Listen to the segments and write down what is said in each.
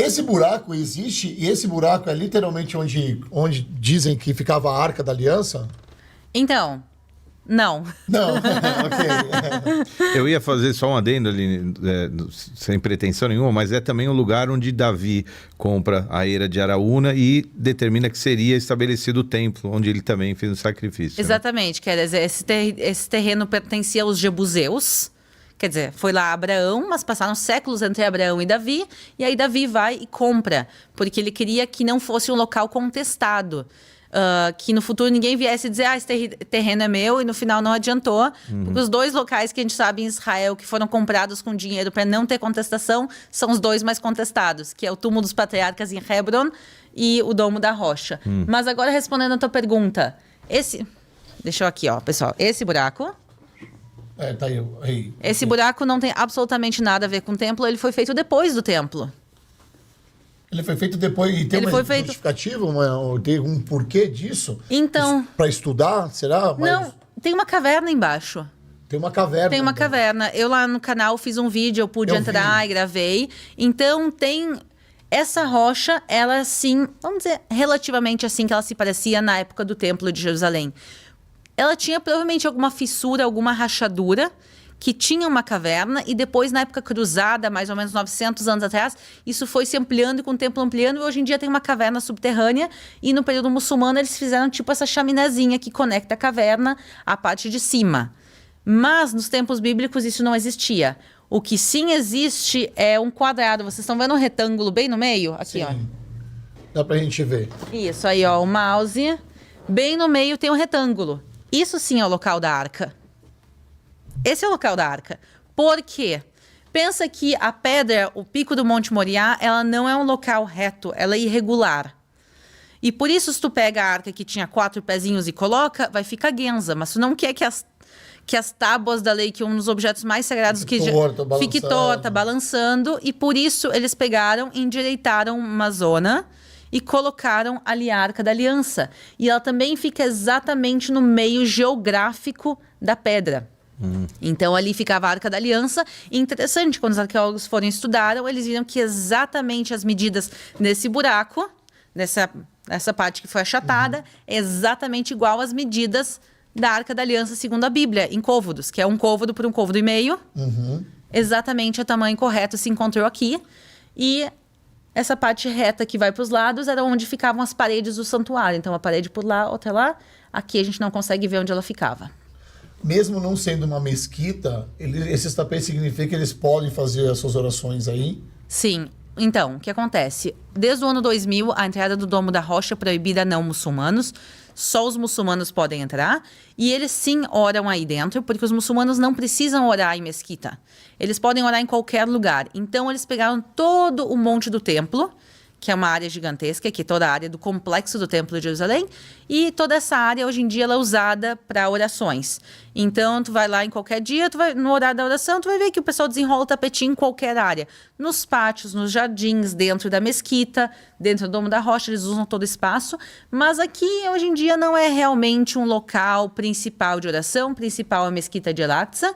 Esse buraco existe e esse buraco é literalmente onde dizem que ficava a Arca da Aliança? Então, não. Não, ok. Eu ia fazer só um adendo ali, sem pretensão nenhuma, mas é também um lugar onde Davi compra a eira de Araúna e determina que seria estabelecido o templo, onde ele também fez o sacrifício. Exatamente, quer dizer, esse terreno pertencia aos jebuseus. Quer dizer, foi lá Abraão, mas passaram séculos entre Abraão e Davi, e aí Davi vai e compra, porque ele queria que não fosse um local contestado. Que no futuro ninguém viesse dizer, esse terreno é meu, e no final não adiantou. Porque os dois locais que a gente sabe em Israel que foram comprados com dinheiro para não ter contestação são os dois mais contestados, que é o túmulo dos patriarcas em Hebron e o Domo da Rocha. Mas agora respondendo a tua pergunta, deixa eu aqui, ó, pessoal, esse buraco... Tá aí. Esse buraco não tem absolutamente nada a ver com o templo, ele foi feito depois do templo. Ele foi feito depois e tem uma justificativa, tem um porquê disso? Então... Para estudar, será? Não, tem uma caverna embaixo. Tem uma caverna. Tem uma caverna. Eu lá no canal fiz um vídeo, eu pude entrar e gravei. Então tem... Essa rocha, ela assim, vamos dizer, relativamente assim que ela se parecia na época do Templo de Jerusalém. Ela tinha provavelmente alguma fissura, alguma rachadura, que tinha uma caverna, e depois, na época cruzada, mais ou menos 900 anos atrás, isso foi se ampliando, com o templo ampliando, e hoje em dia tem uma caverna subterrânea, e no período muçulmano eles fizeram tipo essa chaminézinha que conecta a caverna à parte de cima. Mas nos tempos bíblicos isso não existia. O que sim existe é um quadrado. Vocês estão vendo um retângulo bem no meio? Aqui, sim. Ó. Dá pra gente ver. Isso, aí ó, o mouse. Bem no meio tem um retângulo. Isso sim é o local da arca. Esse é o local da arca. Por quê? Pensa que a pedra, o pico do Monte Moriá, ela não é um local reto, ela é irregular. E por isso, se tu pega a arca que tinha 4 pezinhos e coloca, vai ficar guenza. Mas tu não quer que as tábuas da lei, que é um dos objetos mais sagrados, fique torta, balançando. E por isso eles pegaram e endireitaram uma zona e colocaram ali a Arca da Aliança. E ela também fica exatamente no meio geográfico da pedra. Então ali ficava a Arca da Aliança. E interessante, quando os arqueólogos foram estudaram, eles viram que exatamente as medidas nesse buraco, nessa parte que foi achatada, é exatamente igual às medidas da Arca da Aliança segundo a Bíblia, em côvados, que é um côvado por um côvado e meio. Exatamente o tamanho correto se encontrou aqui. E essa parte reta que vai para os lados era onde ficavam as paredes do santuário. Então, a parede por lá, outra lá. Aqui a gente não consegue ver onde ela ficava. Mesmo não sendo uma mesquita, esses tapetes significam que eles podem fazer as suas orações aí? Sim. Então, o que acontece? Desde o ano 2000, a entrada do Domo da Rocha é proibida a não muçulmanos. Só os muçulmanos podem entrar. E eles sim oram aí dentro, porque os muçulmanos não precisam orar em mesquita. Eles podem orar em qualquer lugar. Então, eles pegaram todo o monte do templo, que é uma área gigantesca, que é toda a área do complexo do Templo de Jerusalém, e toda essa área, hoje em dia, ela é usada para orações. Então, tu vai lá em qualquer dia, no horário da oração, tu vai ver que o pessoal desenrola o tapetinho em qualquer área. Nos pátios, nos jardins, dentro da mesquita, dentro do Domo da Rocha, eles usam todo o espaço. Mas aqui, hoje em dia, não é realmente um local principal de oração, principal é a mesquita de El-Aqsa.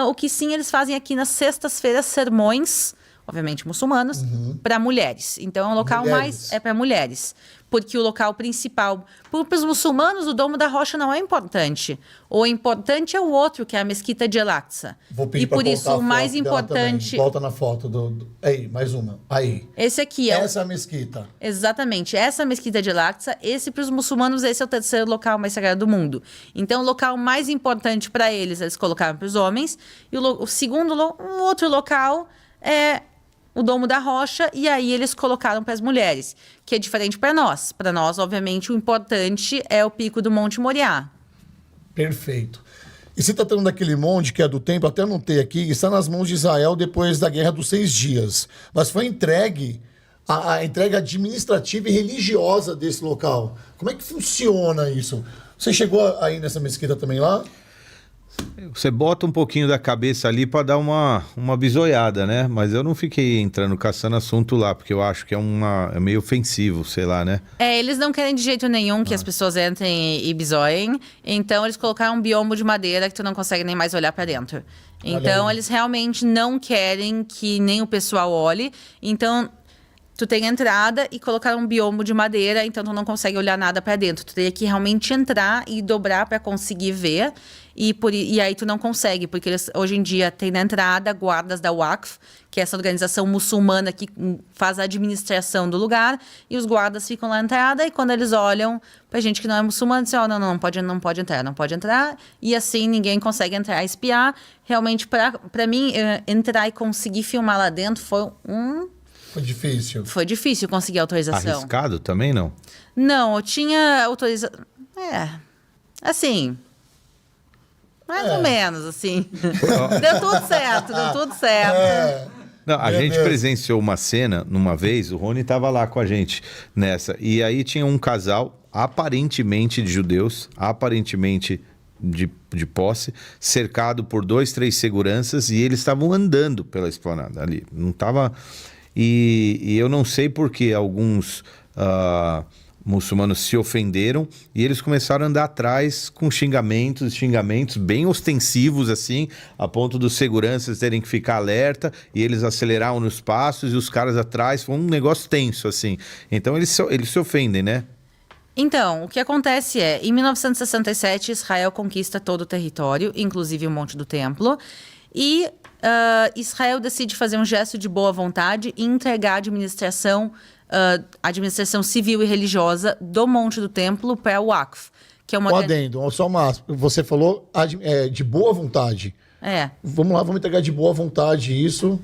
O que sim, eles fazem aqui nas sextas-feiras sermões, obviamente muçulmanos, para mulheres. Então, é um local mais... É para mulheres. Porque o local principal... Para os muçulmanos, o Domo da Rocha não é importante. O importante é o outro, que é a mesquita de El-Aqsa. Vou pedir para por isso, o mais importante... Volta na foto Aí, mais uma. Aí. Esse aqui é... Essa é a mesquita. Exatamente. Essa é a mesquita de El-Aqsa. Para os muçulmanos, esse é o terceiro local mais sagrado do mundo. Então, o local mais importante para eles colocaram para os homens. E o segundo, um outro local é o Domo da Rocha, e aí eles colocaram para as mulheres, que é diferente para nós. Para nós, obviamente, o importante é o pico do Monte Moriá. Perfeito. E você está tratando daquele monte que é do templo, até anotei aqui, está nas mãos de Israel depois da Guerra dos 6 Dias. Mas foi entregue a entrega administrativa e religiosa desse local. Como é que funciona isso? Você chegou aí nessa mesquita também lá? Você bota um pouquinho da cabeça ali para dar uma bisoiada, né? Mas eu não fiquei entrando, caçando assunto lá, porque eu acho que é meio ofensivo, sei lá, né? Eles não querem de jeito nenhum que as pessoas entrem e bisoiem. Então, eles colocaram um biombo de madeira que tu não consegue nem mais olhar para dentro. Então, eles realmente não querem que nem o pessoal olhe. Então, Tu tem a entrada e colocar um biombo de madeira, então tu não consegue olhar nada para dentro. Tu teria que realmente entrar e dobrar para conseguir ver. E aí tu não consegue, porque hoje em dia tem na entrada guardas da Waqf, que é essa organização muçulmana que faz a administração do lugar, e os guardas ficam lá na entrada, e quando eles olham pra gente que não é muçulmano, dizem, não pode entrar. E assim ninguém consegue entrar e espiar. Realmente, pra mim, entrar e conseguir filmar lá dentro Foi difícil. Foi difícil conseguir autorização. Arriscado também, não? Não, eu tinha autorização. Assim. Mais ou menos, assim. Deu tudo certo. Não, a Meu gente Deus. presenciou uma cena, numa vez, o Rony estava lá com a gente nessa, e aí tinha um casal, aparentemente de judeus, aparentemente de posse, cercado por 2, 3 seguranças, e eles estavam andando pela esplanada ali. Não tava... E eu não sei por que alguns muçulmanos se ofenderam e eles começaram a andar atrás com xingamentos bem ostensivos, assim, a ponto dos seguranças terem que ficar alerta, e eles aceleraram nos passos e os caras atrás. Foi um negócio tenso, assim. Então eles se ofendem, né? Então, o que acontece é, em 1967, Israel conquista todo o território, inclusive o Monte do Templo, e Israel decide fazer um gesto de boa vontade e entregar a administração civil e religiosa do Monte do Templo para o Waqf, que é uma... Um adendo, só uma... Você falou de boa vontade. Vamos lá, vamos entregar de boa vontade isso.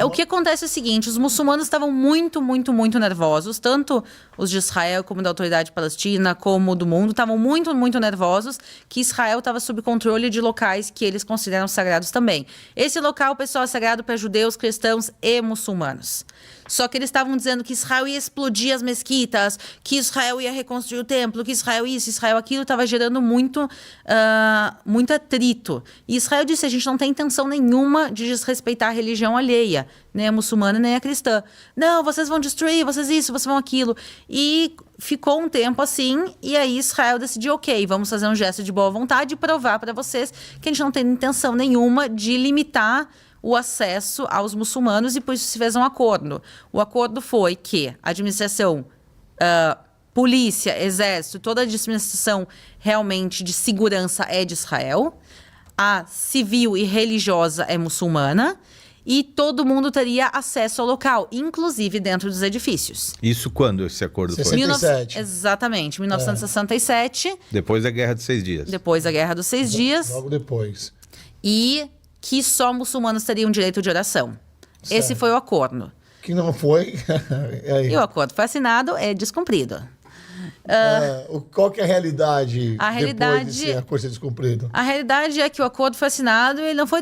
O que acontece é o seguinte, os muçulmanos estavam muito, muito, muito nervosos, tanto os de Israel como da autoridade palestina, como do mundo, estavam muito, muito nervosos que Israel estava sob controle de locais que eles consideram sagrados também. Esse local, pessoal, é sagrado para judeus, cristãos e muçulmanos. Só que eles estavam dizendo que Israel ia explodir as mesquitas, que Israel ia reconstruir o templo, que Israel isso, Israel aquilo, estava gerando muito atrito. E Israel disse, a gente não tem intenção nenhuma de desrespeitar a religião alheia, nem a muçulmana, nem a cristã. Não, vocês vão destruir, vocês isso, vocês vão aquilo. E ficou um tempo assim, e aí Israel decidiu, ok, vamos fazer um gesto de boa vontade e provar para vocês que a gente não tem intenção nenhuma de limitar o acesso aos muçulmanos, e por isso se fez um acordo. O acordo foi que a administração, polícia, exército, toda a administração realmente de segurança é de Israel, a civil e religiosa é muçulmana, e todo mundo teria acesso ao local, inclusive dentro dos edifícios. Isso quando esse acordo foi? 67. Exatamente, 1967. Depois da Guerra dos 6 Dias. Depois da Guerra dos 6 Dias. Logo depois. E que só muçulmanos teriam direito de oração. Certo. Esse foi o acordo. Que não foi. E o acordo foi assinado, é descumprido. Qual que é a realidade realidade- depois desse acordo ser descumprido? A realidade é que o acordo foi assinado e ele não foi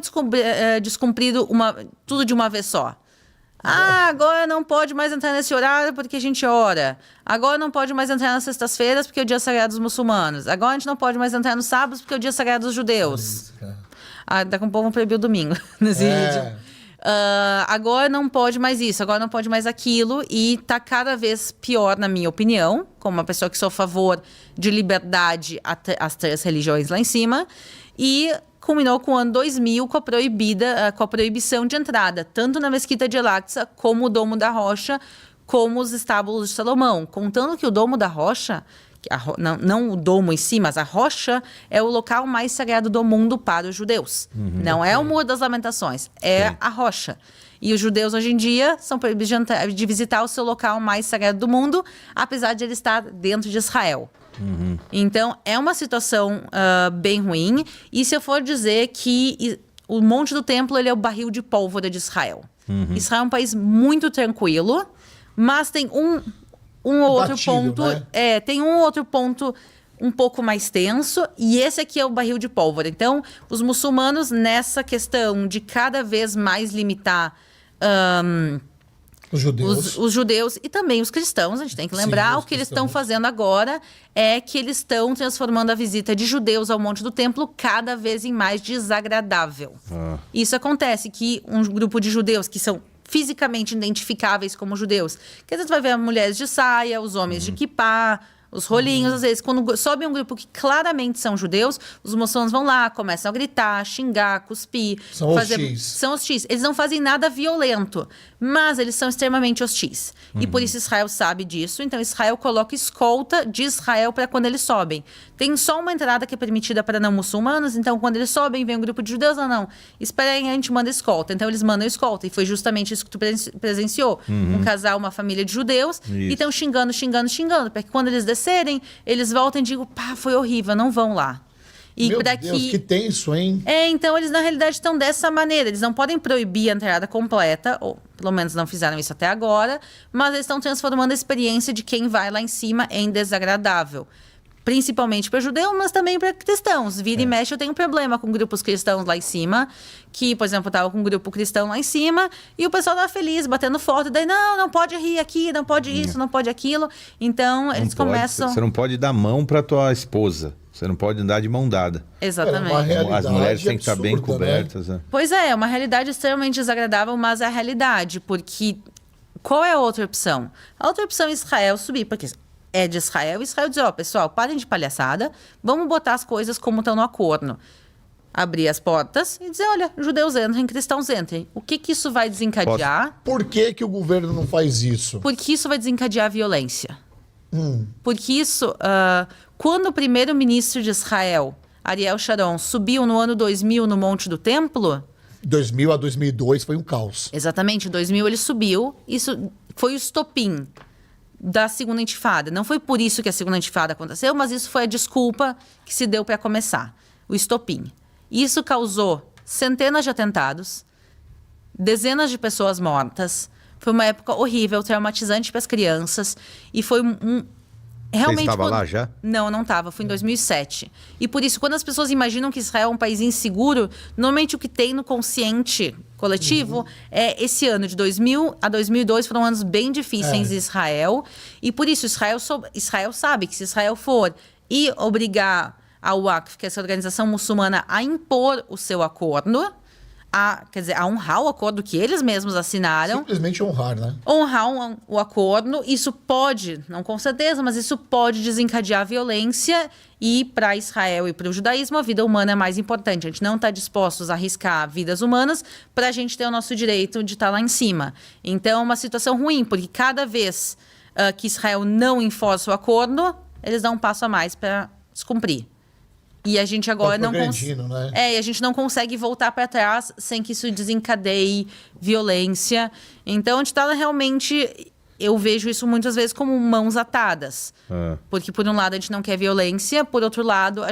descumprido tudo de uma vez só. Agora não pode mais entrar nesse horário porque a gente ora. Agora não pode mais entrar nas sextas-feiras porque é o dia sagrado dos muçulmanos. Agora a gente não pode mais entrar nos sábados porque é o dia sagrado dos judeus. Daqui a pouco vão proibir o domingo nesse vídeo. Agora não pode mais isso, agora não pode mais aquilo, e tá cada vez pior, na minha opinião, como uma pessoa que sou a favor de liberdade às 3 religiões lá em cima, e culminou com o ano 2000 com a proibição de entrada, tanto na Mesquita de Al-Aqsa, como o Domo da Rocha, como os estábulos de Salomão, contando que o Domo da Rocha, não o domo em si, mas a rocha é o local mais sagrado do mundo para os judeus. Não é o Muro das Lamentações, é a rocha. E os judeus hoje em dia são proibidos de visitar o seu local mais sagrado do mundo, apesar de ele estar dentro de Israel. Então, é uma situação bem ruim. E se eu for dizer que o Monte do Templo ele é o barril de pólvora de Israel. Israel é um país muito tranquilo, mas tem um ou outro Batido, ponto, né? tem um outro ponto um pouco mais tenso, e esse aqui é o barril de pólvora. Então, os muçulmanos, nessa questão de cada vez mais limitar os judeus e também os cristãos, a gente tem que lembrar, o que eles estão fazendo agora é que eles estão transformando a visita de judeus ao Monte do Templo cada vez em mais desagradável. Isso acontece que um grupo de judeus que são fisicamente identificáveis como judeus, que às vezes vai ver mulheres de saia, os homens de kippá, os rolinhos, às vezes, quando sobe um grupo que claramente são judeus, os muçulmanos vão lá, começam a gritar, xingar, cuspir. São hostis. São hostis. Eles não fazem nada violento, Mas eles são extremamente hostis. E por isso Israel sabe disso. Então Israel coloca escolta de Israel para quando eles sobem. Tem só uma entrada que é permitida para não muçulmanos. Então quando eles sobem, vem um grupo de judeus. Não. Espera aí, a gente manda escolta. Então eles mandam escolta. E foi justamente isso que tu presenciou. Um casal, uma família de judeus. E estão xingando. Para que quando eles descerem, eles voltem e digam, pá, foi horrível, não vão lá. E Meu Deus, que tenso, hein? Então eles na realidade estão dessa maneira. Eles não podem proibir a entrada completa, ou pelo menos não fizeram isso até agora, mas eles estão transformando a experiência de quem vai lá em cima em desagradável. Principalmente para judeus, mas também para cristãos. Vira e mexe, eu tenho um problema com grupos cristãos lá em cima, que, por exemplo, eu tava com um grupo cristão lá em cima, e o pessoal tava feliz, batendo foto, e daí, não pode rir aqui, não pode isso, não pode aquilo. Então, eles começam... Você não pode dar mão para tua esposa. Você não pode andar de mão dada. Exatamente. As mulheres têm que estar bem absurda, cobertas. né? Pois é uma realidade extremamente desagradável, mas é a realidade, porque qual é a outra opção? A outra opção é Israel subir, porque é de Israel, e Israel diz, pessoal, parem de palhaçada, vamos botar as coisas como estão no acordo. Abrir as portas e dizer, olha, judeus entrem, cristãos entrem. O que isso vai desencadear? Por que o governo não faz isso? Porque isso vai desencadear a violência. Porque isso, quando o primeiro-ministro de Israel, Ariel Sharon, subiu no ano 2000 no Monte do Templo... 2000 a 2002 foi um caos. Exatamente, em 2000 ele subiu, isso foi o estopim da segunda intifada. Não foi por isso que a segunda intifada aconteceu, mas isso foi a desculpa que se deu para começar, o estopim. Isso causou centenas de atentados, dezenas de pessoas mortas. Foi uma época horrível, traumatizante para as crianças. E foi realmente... Você estava lá já? Não, eu não estava. Fui em 2007. E por isso, quando as pessoas imaginam que Israel é um país inseguro, normalmente o que tem no consciente coletivo é esse ano, de 2000 a 2002, foram anos bem difíceis em Israel. E por isso, Israel sabe que se Israel for e obrigar a Waqf, que é essa organização muçulmana, a impor o seu acordo... quer dizer, a honrar o acordo que eles mesmos assinaram. Simplesmente honrar, né? Honrar o acordo. Isso pode, não com certeza, mas isso pode desencadear a violência. E para Israel e para o judaísmo, a vida humana é mais importante. A gente não está dispostos a arriscar vidas humanas para a gente ter o nosso direito de estar lá em cima. Então, é uma situação ruim, porque cada vez que Israel não enforça o acordo, eles dão um passo a mais para descumprir. E a gente agora né? E a gente não consegue voltar para trás sem que isso desencadeie violência. Então, a gente está realmente... Eu vejo isso muitas vezes como mãos atadas. Porque, por um lado, a gente não quer violência. Por outro lado,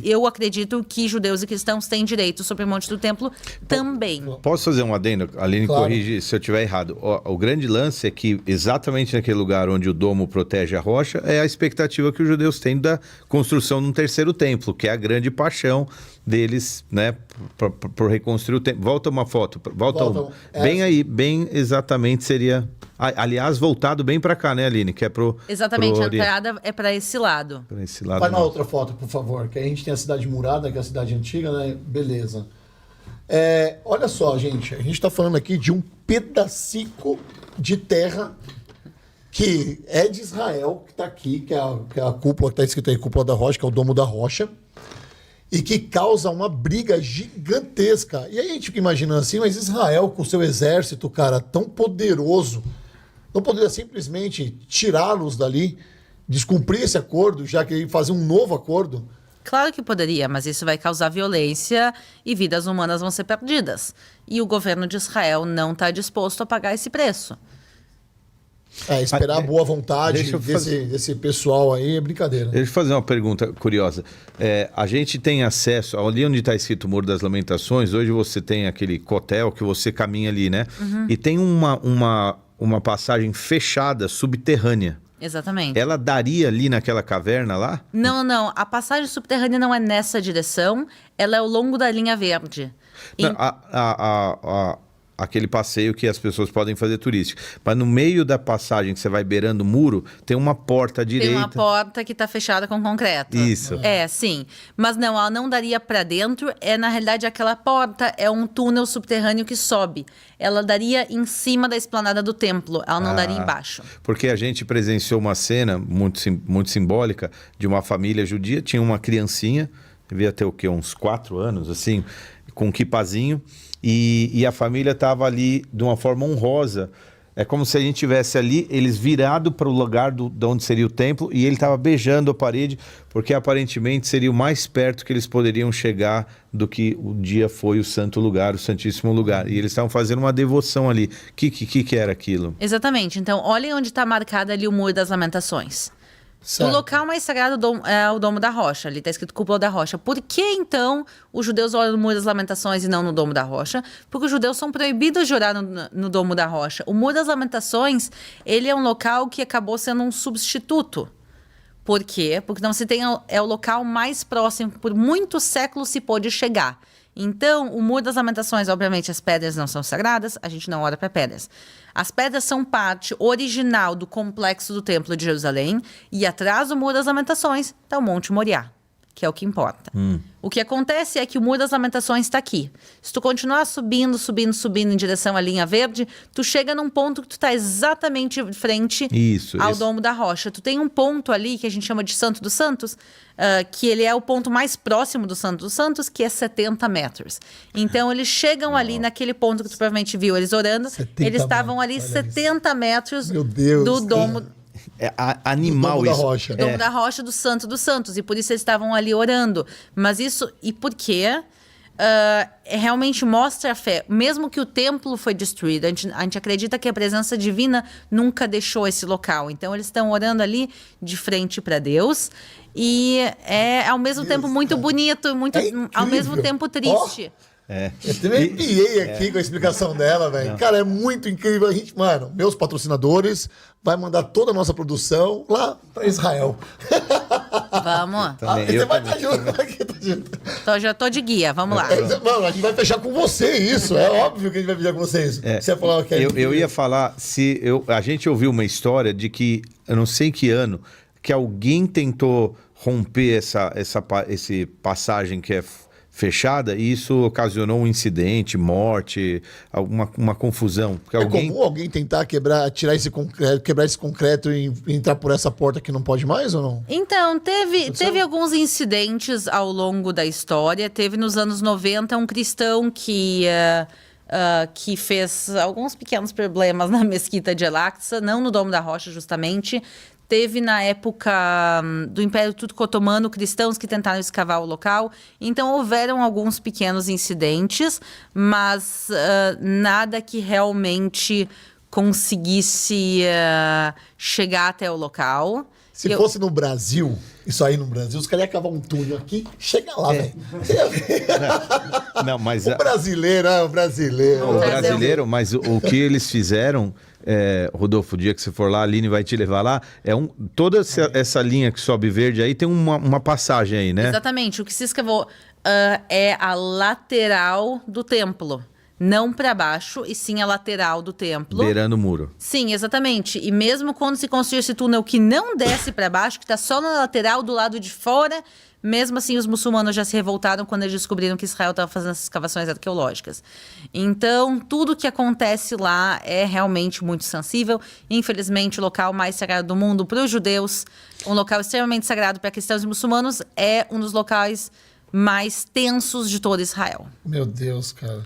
eu acredito que judeus e cristãos têm direito sobre o Monte do Templo também. Posso fazer um adendo? A Aline corrige se eu estiver errado. O grande lance é que exatamente naquele lugar onde o domo protege a rocha é a expectativa que os judeus têm da construção de um terceiro templo, que é a grande paixão deles, né, por reconstruir o templo. Volta uma foto. Volta uma. Bem aí, bem exatamente seria... Aliás, voltado bem para cá, né, Aline? Que é Exatamente, a entrada é para esse lado. Para esse lado. Vai na outra foto, por favor, que a gente tem a cidade murada, que é a cidade antiga, né? Beleza. Olha só, gente, a gente está falando aqui de um pedacico de terra que é de Israel, que está aqui, que é a cúpula, que está escrito aí, Cúpula da Rocha, que é o Domo da Rocha, e que causa uma briga gigantesca. E aí a gente fica imaginando assim, mas Israel, com seu exército, cara, tão poderoso, não poderia simplesmente tirá-los dali, descumprir esse acordo, já que fazer um novo acordo? Claro que poderia, mas isso vai causar violência e vidas humanas vão ser perdidas. E o governo de Israel não está disposto a pagar esse preço. Esperar a boa vontade desse pessoal aí é brincadeira. Deixa eu fazer uma pergunta curiosa. A gente tem acesso, ali onde está escrito Muro das Lamentações, hoje você tem aquele cotel que você caminha ali, né? E tem uma passagem fechada, subterrânea. Exatamente. Ela daria ali naquela caverna lá? Não. A passagem subterrânea não é nessa direção, ela é ao longo da linha verde. Não, aquele passeio que as pessoas podem fazer turístico. Mas no meio da passagem que você vai beirando o muro, tem uma porta à direita. Tem uma porta que está fechada com concreto. Isso. Sim. Mas não, ela não daria para dentro. Na realidade, aquela porta é um túnel subterrâneo que sobe. Ela daria em cima da esplanada do templo. Ela não daria embaixo. Porque a gente presenciou uma cena muito simbólica de uma família judia. Tinha uma criancinha devia ter o quê? Uns 4 anos, assim, com um quipazinho, e a família estava ali de uma forma honrosa. É como se a gente tivesse ali, eles virado para o lugar de onde seria o templo, e ele estava beijando a parede, porque aparentemente seria o mais perto que eles poderiam chegar do que o dia foi o santo lugar, o santíssimo lugar. E eles estavam fazendo uma devoção ali. O que era aquilo? Exatamente. Então, olhem onde está marcado ali o Muro das Lamentações. Certo. O local mais sagrado é o Domo da Rocha. Ali está escrito Cúpula da Rocha. Por que, então, os judeus oram no Muro das Lamentações e não no Domo da Rocha? Porque os judeus são proibidos de orar no Domo da Rocha. O Muro das Lamentações, ele é um local que acabou sendo um substituto. Por quê? Porque não se tem, é o local mais próximo, por muitos séculos se pôde chegar. Então, o Muro das Lamentações, obviamente, as pedras não são sagradas, a gente não ora para pedras. As pedras são parte original do complexo do Templo de Jerusalém, e atrás do Muro das Lamentações está o Monte Moriá, que é o que importa. O que acontece é que o Muro das Lamentações está aqui. Se tu continuar subindo em direção à linha verde, tu chega num ponto que tu está exatamente de frente ao Domo da Rocha. Tu tem um ponto ali que a gente chama de Santo dos Santos, que ele é o ponto mais próximo do Santo dos Santos, que é 70 metros. Então, eles chegam ali naquele ponto que tu provavelmente viu eles orando. Eles estavam ali 70 metros do Domo. É animal Domo isso. Da Rocha. Domo da Rocha do Santo dos Santos. E por isso eles estavam ali orando. Mas isso... E por quê? Realmente mostra a fé. Mesmo que o templo foi destruído, a gente acredita que a presença divina nunca deixou esse local. Então, eles estão orando ali de frente para Deus. E é, ao mesmo tempo, muito bonito. Muito, ao mesmo tempo, triste. Eu também arrepiei aqui com a explicação dela, velho. Cara, é muito incrível. A gente, mano, meus patrocinadores vai mandar toda a nossa produção lá para Israel. Vamos. Você vai estar junto aqui, tá junto. Já tô de guia, vamos lá. Mano, a gente vai fechar com você isso. É óbvio que a gente vai fechar com vocês. Você ia falar o que eu ia falar, a gente ouviu uma história de que, eu não sei que ano, que alguém tentou romper essa passagem que é fechada, e isso ocasionou um incidente, morte, uma confusão. Porque comum alguém tentar tirar esse concreto, quebrar esse concreto e entrar por essa porta que não pode mais ou não? Então, teve alguns incidentes ao longo da história. Teve nos anos 90 um cristão que fez alguns pequenos problemas na mesquita de El-Aqsa, não no Domo da Rocha, justamente. Teve, na época do Império Turco Otomano, cristãos que tentaram escavar o local. Então, houveram alguns pequenos incidentes, mas nada que realmente conseguisse chegar até o local. Se fosse no Brasil, isso aí no Brasil, os caras iam cavar um túnel aqui, chega lá, velho. Não, mas... O brasileiro, mas o que eles fizeram... Rodolfo, o dia que você for lá, a Aline vai te levar lá. Toda essa linha que sobe verde aí tem uma passagem aí, né? Exatamente. O que se escavou é a lateral do templo. Não para baixo, e sim a lateral do templo. Beirando o muro. Sim, exatamente. E mesmo quando se construiu esse túnel que não desce para baixo, que está só na lateral do lado de fora, mesmo assim os muçulmanos já se revoltaram quando eles descobriram que Israel estava fazendo essas escavações arqueológicas. Então, tudo que acontece lá é realmente muito sensível. Infelizmente, o local mais sagrado do mundo para os judeus, um local extremamente sagrado para cristãos e muçulmanos, é um dos locais mais tensos de todo Israel. Meu Deus, cara.